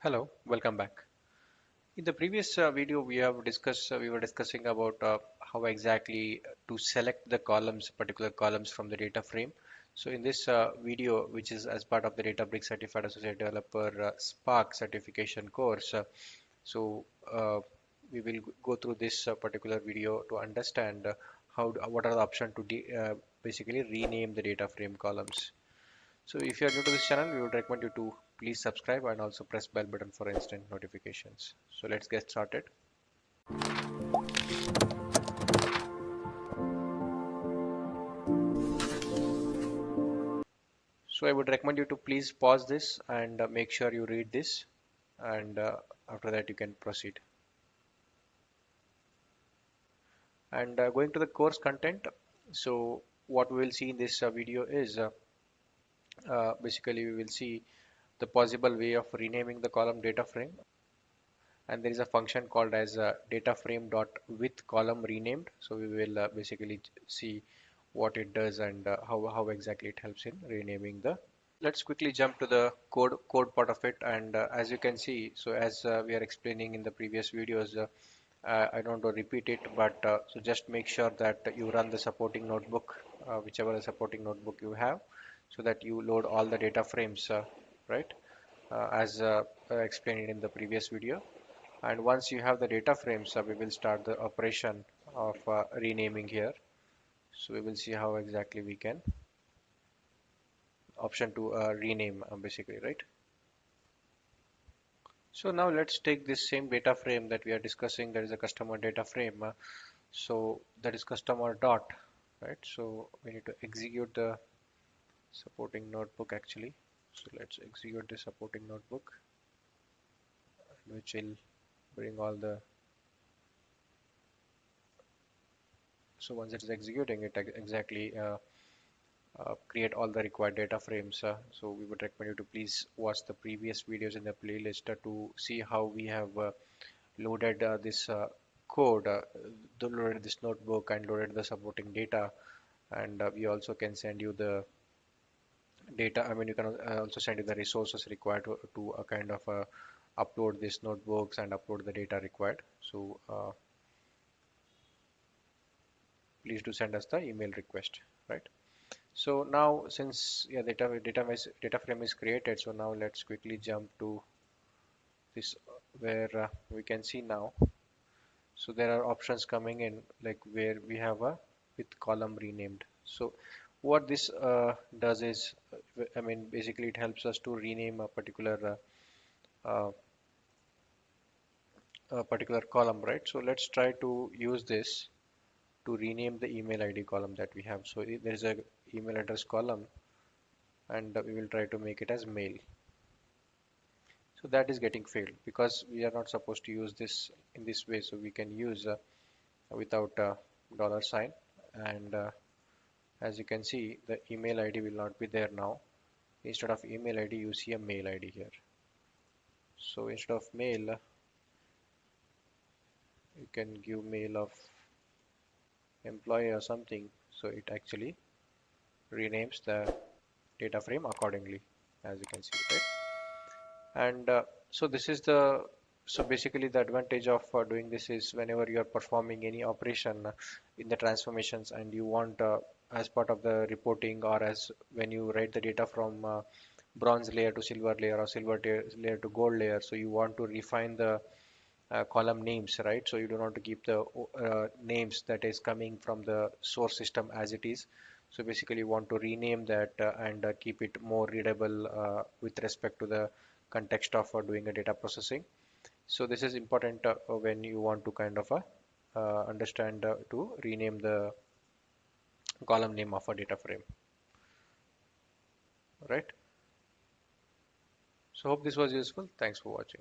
Hello, welcome back. In the previous video, we were discussing about how exactly to select the columns, particular columns from the data frame. So in this video, which is as part of the Databricks Certified Associate Developer Spark certification course, so uh, we will go through this particular video to understand what are the options to basically rename the data frame columns. So if you are new to this channel, we would recommend you to please subscribe and also press bell button for instant notifications. So let's get started. So I would recommend you to please pause this and make sure you read this, and after that you can proceed. And going to the course content, so what we will see in this video is basically we will see the possible way of renaming the column data frame, and there is a function called as data frame dot with column renamed. So we will basically see what it does and how exactly it helps in renaming the. Let's quickly jump to the code part of it, and as you can see, so as we are explaining in the previous videos, I don't want to repeat it, but so just make sure that you run the supporting notebook, whichever supporting notebook you have, so that you load all the data frames, right, as explained in the previous video. And once you have the data frames, we will start the operation of renaming here. So we will see how exactly we can option to rename basically, right? So now let's take this same data frame that we are discussing. That is a customer data frame. So that is customer dot, right? So we need to execute the supporting notebook actually. So let's execute the supporting notebook, which will bring all the. So once it is executing, it exactly create all the required data frames. So we would recommend you to please watch the previous videos in the playlist to see how we have loaded this code, loaded this notebook and loaded the supporting data. And we also can send you the data. I mean, you can also send you the resources required to kind of upload these notebooks and upload the data required. So please do send us the email request, right? So now since data frame is created, so now let's quickly jump to this where we can see now. So there are options coming in like where we have a with column renamed. So what this does is, I mean, basically it helps us to rename a particular column, right? So let's try to use this to rename the email ID column that we have. So there is a email address column, and we will try to make it as mail. So that is getting failed because we are not supposed to use this in this way. So we can use without dollar sign, and as you can see, the email ID will not be there now. Instead of email ID, you see a mail ID here. So instead of mail, you can give mail of employee or something. So it actually renames the data frame accordingly, as you can see, right? And so this is the so basically the advantage of doing this is whenever you are performing any operation in the transformations and you want as part of the reporting, or as when you write the data from bronze layer to silver layer or layer to gold layer, so you want to refine the column names, right? So you don't want to keep the names that is coming from the source system as it is. So basically you want to rename that and keep it more readable with respect to the context of doing a data processing. So this is important when you want to kind of understand to rename the column name of a data frame, right? So hope this was useful. Thanks for watching.